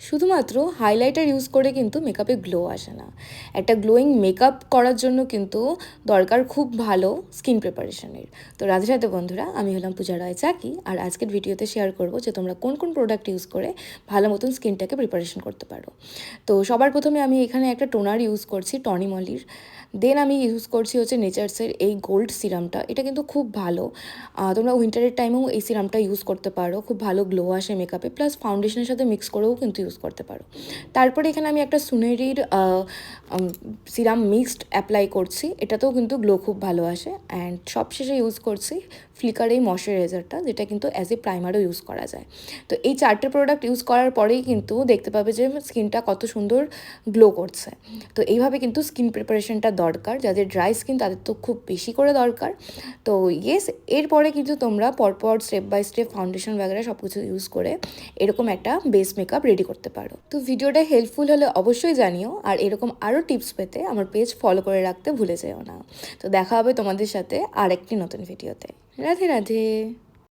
শুধুমাত্র highlighter use করে কিন্তু মেকআপে গ্লো আসে না। একটা গ্লোয়িং মেকআপ করার জন্য কিন্তু দরকার খুব ভালো স্কিন প্রিপারেশনের। তো রাধে রাধে বন্ধুরা, আমি হলাম পূজা রায় চাকি, আর আজকের ভিডিওতে শেয়ার করব যে তোমরা কোন কোন প্রোডাক্ট ইউজ করে ভালো মতন স্কিনটাকে প্রিপারেশন করতে পারো। তো সবার প্রথমে আমি এখানে একটা টোনার ইউজ করছি টনি মলির। দেন আমি ইউজ করছি হচ্ছে নেচার্সের এই গোল্ড সিরামটা। এটা কিন্তু খুব ভালো, তোমরা উইন্টারের টাইমেও এই সিরামটা ইউজ করতে পারো, খুব ভালো গ্লো আসে মেকআপে, প্লাস ফাউন্ডেশনের সাথে মিক্স করেও কিন্তু ইউজ করতে পারো। তারপরে এখানে আমি একটা সুনেরির সিরাম মিক্সড অ্যাপ্লাই করছি, এটাতেও কিন্তু গ্লো খুব ভালো আসে। অ্যান্ড সবশেষে ইউজ করছি ফ্লিকার এই ময়শ্চারাইজারটা, যেটা কিন্তু অ্যাজ এ প্রাইমারও ইউজ করা যায়। তো এই চারটে প্রোডাক্ট ইউজ করার পরেই কিন্তু দেখতে পাবে যে স্কিনটা কত সুন্দর গ্লো করছে। তো এইভাবে কিন্তু স্কিন প্রিপারেশনটা দরকার, যাদের ড্রাই স্কিন তাদের তো খুব বেশি করে দরকার। তো ইয়েস, এরপরে কিন্তু তোমরা পরপর স্টেপ বাই স্টেপ ফাউন্ডেশন वगैरह সব কিছু ইউজ করে এরকম একটা বেস মেকআপ রেডি করতে পারো। তো ভিডিওটা হেল্পফুল হলে অবশ্যই জানিও, আর এরকম আরও টিপস পেতে আমার পেজ ফলো করে রাখতে ভুলে যেও না। তো দেখা হবে তোমাদের সাথে আরেকটি নতুন ভিডিওতে। রাধে রাধে।